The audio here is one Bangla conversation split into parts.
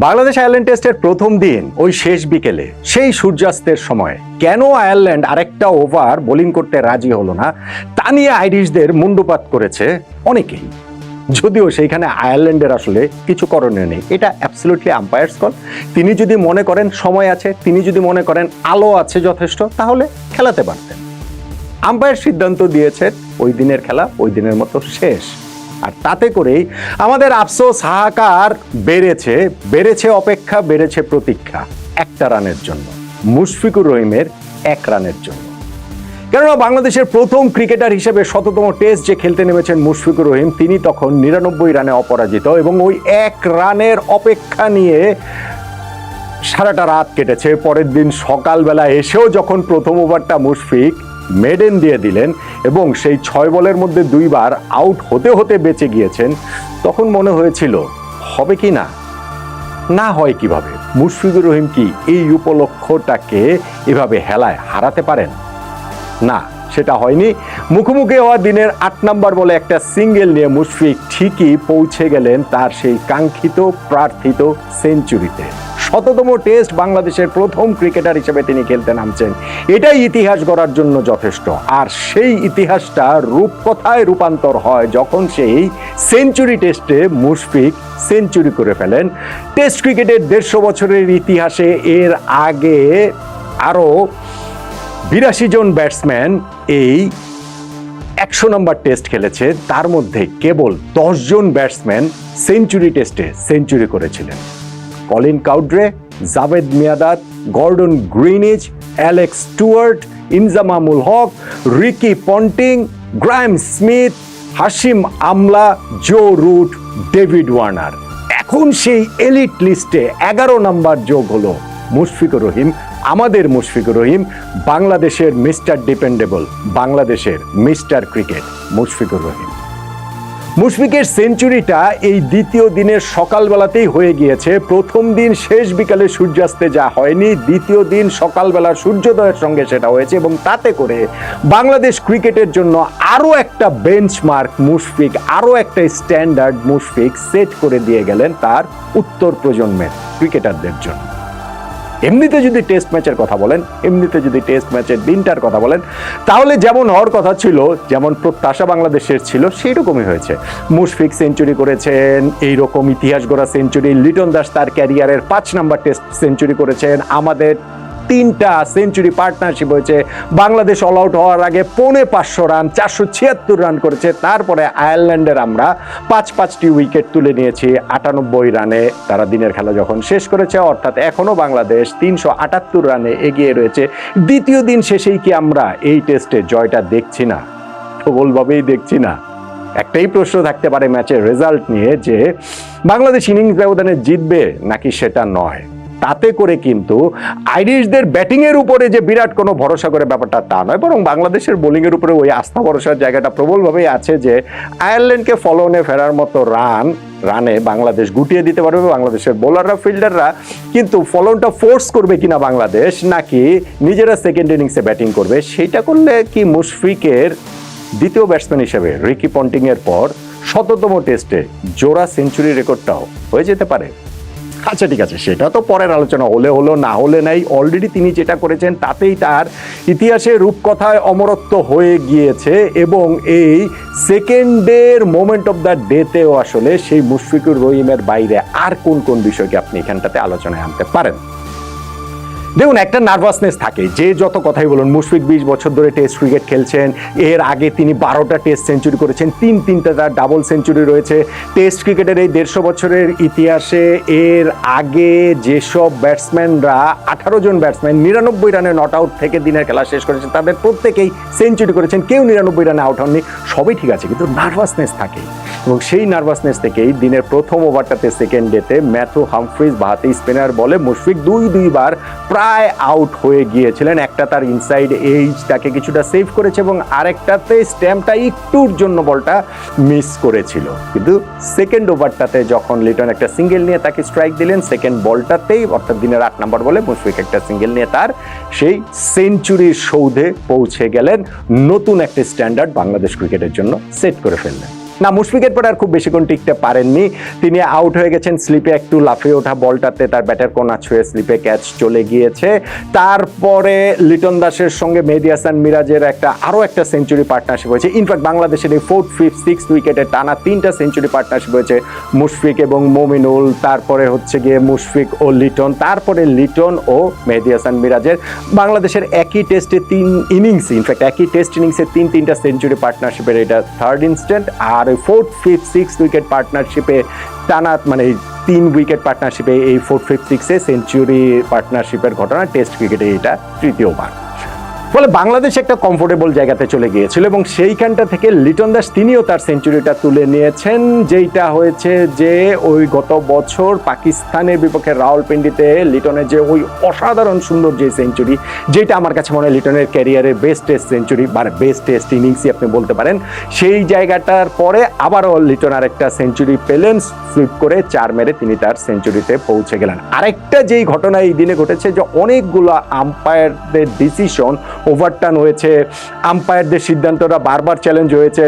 বাংলাদেশ আয়ারল্যান্ড টেস্টের প্রথম দিন ওই শেষ বিকেলে সেই সূর্যাস্তের সময় কেন আয়ারল্যান্ড আরেকটা ওভার বোলিং করতে রাজি হলো না তা নিয়ে আইরিশদের মুন্ডুপাত করেছে অনেকেই। যদিও সেইখানে আয়ারল্যান্ডের আসলে কিছু করণীয় নেই, এটা অ্যাবসলিউটলি আম্পায়ার্স কল। তিনি যদি মনে করেন সময় আছে, তিনি যদি মনে করেন আলো আছে যথেষ্ট, তাহলে খেলাতে পারতেন। আম্পায়ার সিদ্ধান্ত দিয়েছেন ওই দিনের খেলা ওই দিনের মতো শেষ। আর তাতে করেই আমাদের আফসোস হাহাকার বেড়েছে অপেক্ষা, বেড়েছে প্রতীক্ষা একটা রানের জন্য, মুশফিকুর রহিমের এক রানের জন্য। কেননা বাংলাদেশের প্রথম ক্রিকেটার হিসেবে ১৭তম টেস্ট যে খেলতে নেমেছেন মুশফিকুর রহিম, তিনি তখন ৯৯ রানে অপরাজিত এবং ওই এক রানের অপেক্ষা নিয়ে সারাটা রাত কেটেছে। পরের দিন সকালবেলা এসেও যখন প্রথম ওভারটা মুশফিক মেডেন দিয়ে দিলেন এবং সেই ৬ বলের মধ্যে ২ বার আউট হতে হতে বেঁচে গিয়েছেন, তখন মনে হয়েছিল হবে কি না হয় কিভাবে, মুশফিকুর রহিম কি এই উপলক্ষটাকে এভাবে হেলায় হারাতে পারেন? না, সেটা হয়নি। মুখোমুখি হওয়া দিনের ৮ নম্বর বলে একটা সিঙ্গেল নিয়ে মুশফিক ঠিকই পৌঁছে গেলেন তার সেই কাঙ্ক্ষিত প্রার্থিত সেঞ্চুরিতে। ১৭তম টেস্ট বাংলাদেশের প্রথম ক্রিকেটার হিসেবে তিনি খেলতে নামছেন, এটাই ইতিহাস গড়ার জন্য যথেষ্ট। আর সেই ইতিহাসটা রূপকথায় রূপান্তর হয় যখন সেই সেঞ্চুরি টেস্টে মুশফিক সেঞ্চুরি করে ফেলেন। টেস্ট ক্রিকেটের ১৫০ বছরের ইতিহাসে এর আগে আরও ৮২ জন ব্যাটসম্যান এই ১০০ নম্বর টেস্ট খেলেছে, তার মধ্যে কেবল ১০ জন ব্যাটসম্যান সেঞ্চুরি টেস্টে সেঞ্চুরি করেছিলেন। Colin Cowdrey, Javed Miandad, Gordon Greenidge, Alex Stewart, Inzamamul Haq, Ricky Ponting, Graham Smith, Hashim Amla, Joe root, David Warner. এখন সেই এলিট লিস্টে ১১ নম্বর যোগ হলো মুশফিকুর রহিম, আমাদের মুশফিকুর রহিম, বাংলাদেশের মিস্টার ডিপেন্ডেবল, বাংলাদেশের মিস্টার ক্রিকেট মুশফিকুর রহিম। মুশফিকের সেঞ্চুরিটা এই দ্বিতীয় দিনের সকালবেলাতেই হয়ে গিয়েছে। প্রথম দিন শেষ বিকালে সূর্যাস্তে যা হয়নি, দ্বিতীয় দিন সকালবেলার সূর্যোদয়ের সঙ্গে সেটা হয়েছে এবং তাতে করে বাংলাদেশ ক্রিকেটের জন্য আরও একটা বেঞ্চমার্ক মুশফিক, আরও একটা স্ট্যান্ডার্ড মুশফিক সেট করে দিয়ে গেলেন তার উত্তর প্রজন্মের ক্রিকেটারদের জন্য। এমনিতে যদি টেস্ট ম্যাচের কথা বলেন, এমনিতে যদি টেস্ট ম্যাচের দিনটার কথা বলেন, তাহলে যেমন হওয়ার কথা ছিল, যেমন প্রত্যাশা বাংলাদেশের ছিল, সেই রকমই হয়েছে। মুশফিক সেঞ্চুরি করেছেন, এইরকম ইতিহাস গড়া সেঞ্চুরি। লিটন দাস তার ক্যারিয়ারের ৫ নম্বর টেস্ট সেঞ্চুরি করেছেন। আমাদের ৩টা সেঞ্চুরি পার্টনারশিপ হয়েছে। বাংলাদেশ অল আউট হওয়ার আগে ৫৫০ রান, ৪৭৬ রান করেছে। তারপরে আয়ারল্যান্ডের আমরা ৫টি উইকেট তুলে নিয়েছি ৯৮ রানে। তারা দিনের খেলা যখন শেষ করেছে, অর্থাৎ এখনও বাংলাদেশ ৩৭৮ রানে এগিয়ে রয়েছে। দ্বিতীয় দিন শেষেই কি আমরা এই টেস্টে জয়টা দেখছি না? প্রবলভাবেই দেখছি না। একটাই প্রশ্ন থাকতে পারে ম্যাচের রেজাল্ট নিয়ে, যে বাংলাদেশ ইনিংস ব্যবধানে জিতবে নাকি সেটা নয়। তাতে করে কিন্তু আইরিশদের ব্যাটিংয়ের উপরে যে বিরাট কোনো ভরসা করে ব্যাপারটা তা নয়, বরং বাংলাদেশের বোলিংয়ের উপরে ওই আস্থা ভরসার জায়গাটা প্রবলভাবেই আছে যে আয়ারল্যান্ডকে ফলোনে ফেরার মতো রানে বাংলাদেশ গুটিয়ে দিতে পারবে। বাংলাদেশের বোলাররা, ফিল্ডাররা কিন্তু ফলোনটা ফোর্স করবে কিনা বাংলাদেশ, নাকি নিজেরা সেকেন্ড ইনিংসে ব্যাটিং করবে, সেইটা করলে কি মুশফিকের দ্বিতীয় ব্যাটসম্যান হিসেবে রিকি পন্টিংয়ের পর ১৭তম টেস্টে জোড়া সেঞ্চুরি রেকর্ডটাও হয়ে যেতে পারে। আচ্ছা ঠিক আছে, সেটা তো পরের আলোচনা, হলে হলো না হলে নাই। অলরেডি তিনি যেটা করেছেন তাতেই তার ইতিহাসে রূপকথায় অমরত্ব হয়ে গিয়েছে এবং এই সেকেন্ডের মোমেন্ট অফ দ্য ডেতেও আসলে সেই মুশফিকুর রহিমের বাইরে আর কোন কোন বিষয়কে আপনি এখানটাতে আলোচনায় আনতে পারেন? দেখুন, একটা নার্ভাসনেস থাকে, যে যত কথাই বলুন। মুশফিক ২০ বছর ধরে টেস্ট ক্রিকেট খেলছেন, এর আগে তিনি ১২টা টেস্ট সেঞ্চুরি করেছেন, তিনটা তার ডাবল সেঞ্চুরি রয়েছে। টেস্ট ক্রিকেটের এই ১৫০ বছরের ইতিহাসে এর আগে যেসব ব্যাটসম্যানরা ১৮ জন ব্যাটসম্যান ৯৯ রানে নট আউট থেকে দিনের খেলা শেষ করেছেন, তাদের প্রত্যেকেই সেঞ্চুরি করেছেন, কেউ ৯৯ রানে আউট হননি। সবই ঠিক আছে, কিন্তু নার্ভাসনেস থাকে এবং সেই নার্ভাসনেস থেকেই দিনের প্রথম ওভারটাতে সেকেন্ড ডেতে ম্যাথু হামফ্রিজ বাহাতি স্পিনার বলে মুশফিক দুইবার প্রায় আউট হয়ে গিয়েছিলেন। একটা তার ইনসাইড এজ তাকে কিছুটা সেভ করেছে এবং আরেকটাতে স্ট্যাম্পটা একটুর জন্য বলটা মিস করেছিল। কিন্তু সেকেন্ড ওভারটাতে যখন লিটন একটা সিঙ্গেল নিয়ে তাকে স্ট্রাইক দিলেন, সেকেন্ড বলটাতেই অর্থাৎ দিনের ৮ নম্বর বলে মুশফিক একটা সিঙ্গেল নিয়ে তার সেই সেঞ্চুরির সৌধে পৌঁছে গেলেন, নতুন একটা স্ট্যান্ডার্ড বাংলাদেশ ক্রিকেটের জন্য সেট করে ফেললেন। না, মুশফিকের পরে আর খুব বেশিক্ষণ টিকতে পারেননি, তিনি আউট হয়ে গেছেন। স্লিপে একটু লাফিয়ে ওঠা বলটাতে তার ব্যাটের কোনা ছুঁয়ে স্লিপে ক্যাচ চলে গিয়েছে। তারপরে লিটন দাসের সঙ্গে মেহেদী হাসান মিরাজের আরো একটা সেঞ্চুরি পার্টনারশিপ হয়েছে। ইনফ্যাক্ট বাংলাদেশের এই 4th, 5th, 6th উইকেটে টানা 3টা সেঞ্চুরি পার্টনারশিপ হয়েছে, মুশফিক এবং মমিনুল, তারপরে হচ্ছে গিয়ে মুশফিক ও লিটন, তারপরে লিটন ও মেহেদী হাসান মিরাজের বাংলাদেশের একই টেস্টে 3 ইনিংস, ইনফ্যাক্ট একই টেস্ট ইনিংসে 3টা সেঞ্চুরি পার্টনারশিপের এটা 3rd ইনস্ট্যান্ট। আর 4th, 5th, 6th উইকেট পার্টনারশিপে টানা, মানে 3 উইকেট পার্টনারশিপে এই 4th, 5th, 6th সেঞ্চুরি পার্টনারশিপের ঘটনা টেস্ট ক্রিকেটে এটা তৃতীয়বার। ফলে বাংলাদেশ একটা কমফোর্টেবল জায়গাতে চলে গিয়েছিল এবং সেইখানটা থেকে লিটন দাস তিনিও তার সেঞ্চুরিটা তুলে নিয়েছেন, যেইটা হয়েছে যে ওই গত বছর পাকিস্তানের বিপক্ষে রাওয়ালপিন্ডিতে লিটনের যে ওই অসাধারণ সুন্দর যে সেঞ্চুরি, যেটা আমার কাছে মনে হয় লিটনের ক্যারিয়ারের বেস্ট টেস্ট সেঞ্চুরি বা বেস্ট টেস্ট ইনিংসই আপনি বলতে পারেন। সেই জায়গাটার পরে আবারও লিটন আরেকটা সেঞ্চুরি পেলেন, সুইপ করে 4 মেরে তিনি তার সেঞ্চুরিতে পৌঁছে গেলেন। আরেকটা যেই ঘটনা এই দিনে ঘটেছে যে অনেকগুলো আম্পায়ারদের ডিসিশন ওভারটার্ন হয়েছে, আম্পায়ারদের সিদ্ধান্তটা বারবার চ্যালেঞ্জ হয়েছে।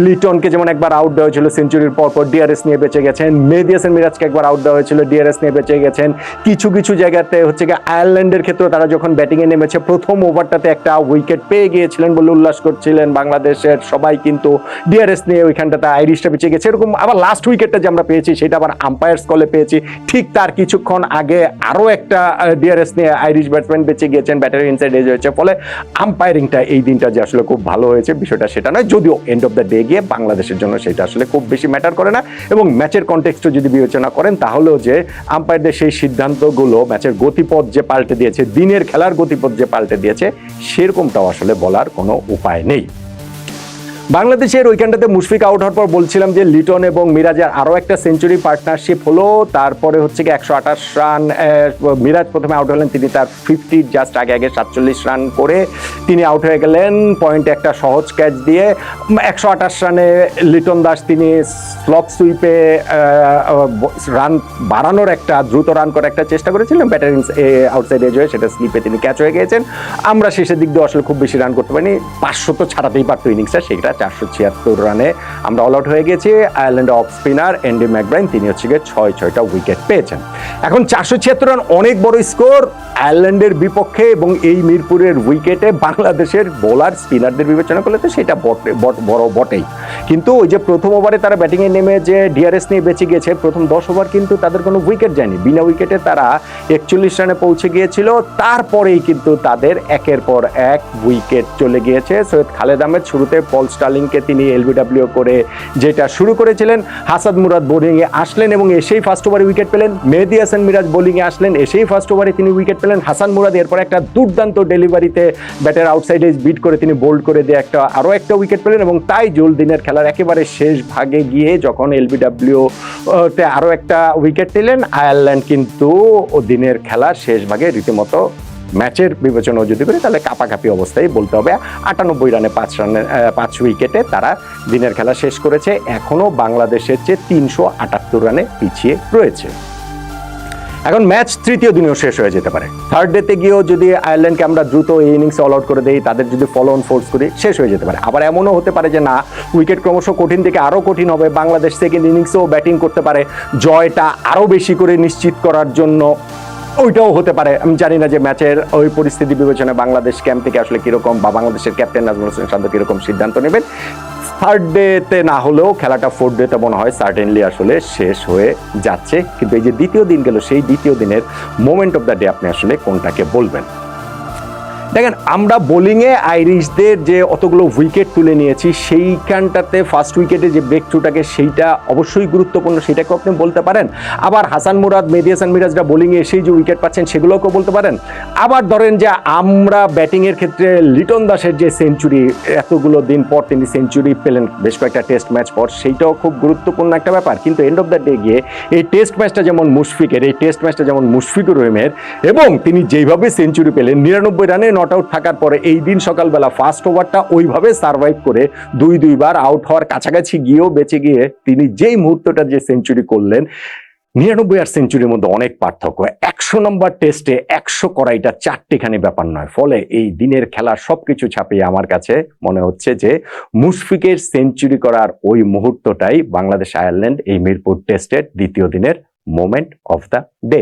লিটনকে যেমন একবার আউট দেওয়া হয়েছিল সেঞ্চুরির পরপর, ডিআরএস নিয়ে বেঁচে গেছেন। মেহেদী হাসান মিরাজকে একবার আউট দেওয়া হয়েছিল, ডিআরএস নিয়ে বেঁচে গেছেন। কিছু কিছু জায়গাতে হচ্ছে গিয়ে আয়ারল্যান্ডের ক্ষেত্রে তারা যখন ব্যাটিংয়ে নেমেছে প্রথম ওভারটাতে একটা উইকেট পেয়ে গিয়েছিলেন বলে উল্লাস করছিলেন বাংলাদেশের সবাই, কিন্তু ডিআরএস নিয়ে ওইখানটাতে আইরিশটা বেঁচে গেছে। এরকম আবার লাস্ট উইকেটটা যে আমরা পেয়েছি সেটা আবার আম্পায়ার্স কলে পেয়েছি। ঠিক তার কিছুক্ষণ আগে আরও একটা ডিআরএস নিয়ে আইরিশ ব্যাটসম্যান বেঁচে গিয়েছেন, ব্যাটারি ইনসাইড এজ হয়েছে। ফলে আম্পায়ারিংটা এই দিনটা যে আসলে খুব ভালো হয়েছে বিষয়টা সেটা নয়, যদিও এন্ড অফ দ্য ডে গিয়ে বাংলাদেশের জন্য সেটা আসলে খুব বেশি ম্যাটার করে না। এবং ম্যাচের কনটেক্সটও যদি বিবেচনা করেন তাহলেও যে আম্পায়ারদের সেই সিদ্ধান্তগুলো ম্যাচের গতিপথ যে পাল্টে দিয়েছে, দিনের খেলার গতিপথ যে পাল্টে দিয়েছে, সেরকমটাও আসলে বলার কোনো উপায় নেই। বাংলাদেশের ওইখানটাতে মুশফিক আউট হওয়ার পর বলছিলাম যে লিটন এবং মিরাজের আরও একটা সেঞ্চুরি পার্টনারশিপ হলো। তারপরে হচ্ছে কি 128 রান, মিরাজ প্রথমে আউট হলেন, তিনি তার 50 জাস্ট আগে 47 রান করে তিনি আউট হয়ে গেলেন পয়েন্টে একটা সহজ ক্যাচ দিয়ে। 128 রানে লিটন দাস তিনি স্লপ সুইপে রান বাড়ানোর একটা দ্রুত রান করার একটা চেষ্টা করেছিলেন, ব্যাটার আউটসাইড এজ হয়ে সেটা স্লিপে তিনি ক্যাচ হয়ে গিয়েছেন। আমরা শেষের দিক দিয়ে আসলে খুব বেশি রান করতে পারিনি, 500 তো ছাড়াতেই পারতো ইনিংসটা, সেটা 476 রানে আমরা অল আউট হয়ে গেছি। আয়ারল্যান্ড অফ স্পিনার এন্ডি ম্যাকব্রাইন তিনি হচ্ছে গিয়ে 6টা উইকেট পেয়েছেন। এখন 476 রান অনেক বড় স্কোর আয়ারল্যান্ডের বিপক্ষে, এবং এই মিরপুরের উইকেটে বাংলাদেশের বোলার স্পিনারদের বিবেচনা করলে তো সেটা বড় বটেই। কিন্তু ওই যে প্রথম ওভারে তারা ব্যাটিংয়ে নেমে যে ডিআরএস নিয়ে বেঁচে গিয়েছে, প্রথম 10 ওভার কিন্তু তাদের কোনো উইকেট যায়নি, বিনা উইকেটে তারা 41 রানে পৌঁছে গিয়েছিল। তারপরেই কিন্তু তাদের একের পর এক উইকেট চলে গিয়েছে। সৈয়দ খালেদ আহমেদ শুরুতে পল স্টার্লিংকে তিনি এলবিডব্লিউ করে যেটা শুরু করেছিলেন, হাসান মুরাদ বোলিংয়ে আসলেন এবং এসেই ফার্স্ট ওভারে উইকেট পেলেন। মেহেদী হাসান মিরাজ বোলিংয়ে আসলেন, এসেই ফার্স্ট ওভারে তিনি উইকেট পেলেন। হাসান মুরাদ এরপর একটা দুর্দান্ত ডেলিভারিতে ব্যাটের আউটসাইডে বিট করে তিনি বোল্ড করে দিয়ে আরও একটা উইকেট পেলেন। এবং তাই জুল দিনের খেলার একেবারে শেষ ভাগে গিয়ে যখন এলবিডব্লিউ তে আরও একটা উইকেট পেলেন, আয়ারল্যান্ড কিন্তু দিনের খেলার শেষ ভাগে রীতিমতো ম্যাচের বিবেচনা যদি করি তাহলে কাপাকাপি অবস্থায় বলতে হবে। 98 রানে 5 উইকেটে তারা দিনের খেলা শেষ করেছে, এখনো বাংলাদেশের চেয়ে 378 রানে পিছিয়ে রয়েছে। এখন ম্যাচ তৃতীয় দিনেও শেষ হয়ে যেতে পারে, থার্ড ডেতে গিয়েও যদি আয়ারল্যান্ডকে আমরা দ্রুত এই ইনিংসে অল আউট করে দেই, তাদের যদি ফলো অন ফোর্স করি, শেষ হয়ে যেতে পারে। আবার এমনও হতে পারে যে না, উইকেট ক্রমশ কঠিন থেকে আরও কঠিন হবে, বাংলাদেশ সেকেন্ড ইনিংসেও ব্যাটিং করতে পারে, জয়টা আরও বেশি করে নিশ্চিত করার জন্য ওইটাও হতে পারে। আমি জানি না যে ম্যাচের ওই পরিস্থিতি বিবেচনায় বাংলাদেশ ক্যাম্প থেকে আসলে কীরকম, বা বাংলাদেশের ক্যাপ্টেন নাজমুল হোসেন শান্ত কীরকম সিদ্ধান্ত নেবেন। থার্ড ডেতে না হলেও খেলাটা ফোর্থ ডেতে মনে হয় সার্টেনলি আসলে শেষ হয়ে যাচ্ছে। কিন্তু এই যে দ্বিতীয় দিন গেল, সেই দ্বিতীয় দিনের মোমেন্ট অফ দ্য ডে আপনি আসলে কোনটাকে বলবেন? দেখেন, আমরা বোলিংয়ে আইরিশদের যে অতগুলো উইকেট তুলে নিয়েছি, সেইখানটাতে ফার্স্ট উইকেটে যে ব্রেক থ্রুটাকে সেইটা অবশ্যই গুরুত্বপূর্ণ, সেটাকেও আপনি বলতে পারেন। আবার হাসান মুরাদ, মেহেদী হাসান মিরাজরা বোলিংয়ে এসেই যে উইকেট পাচ্ছেন সেগুলোকেও বলতে পারেন। আবার ধরেন যে আমরা ব্যাটিংয়ের ক্ষেত্রে লিটন দাসের যে সেঞ্চুরি, এতগুলো দিন পর তিনি সেঞ্চুরি পেলেন বেশ কয়েকটা টেস্ট ম্যাচ পর, সেইটাও খুব গুরুত্বপূর্ণ একটা ব্যাপার। কিন্তু এন্ড অফ দ্য ডে গিয়ে এই টেস্ট ম্যাচটা যেমন মুশফিকের, এই টেস্ট ম্যাচটা যেমন মুশফিকুর রহিমের, এবং তিনি যেইভাবে সেঞ্চুরি পেলেন 99 রানে নট আউট থাকার পরে, এই দিন সকালবেলা ফার্স্ট ওভারটা ওইভাবে সার্ভাইভ করে দুইবার আউট হওয়ার কাছাকাছি গিয়েও বেঁচে গিয়ে তিনি যেই মুহূর্তটা যে সেঞ্চুরি করলেন, 99 আর সেঞ্চুরির মধ্যে অনেক পার্থক্য। 100 নম্বর টেস্টে 100 করা এটা চারটিখানি ব্যাপার নয়। ফলে এই দিনের খেলা সবকিছু ছাপিয়ে আমার কাছে মনে হচ্ছে যে মুশফিকের সেঞ্চুরি করার ওই মুহূর্তটাই বাংলাদেশ আয়ারল্যান্ড এই মিরপুর টেস্টের দ্বিতীয় দিনের মোমেন্ট অফ দ্য ডে।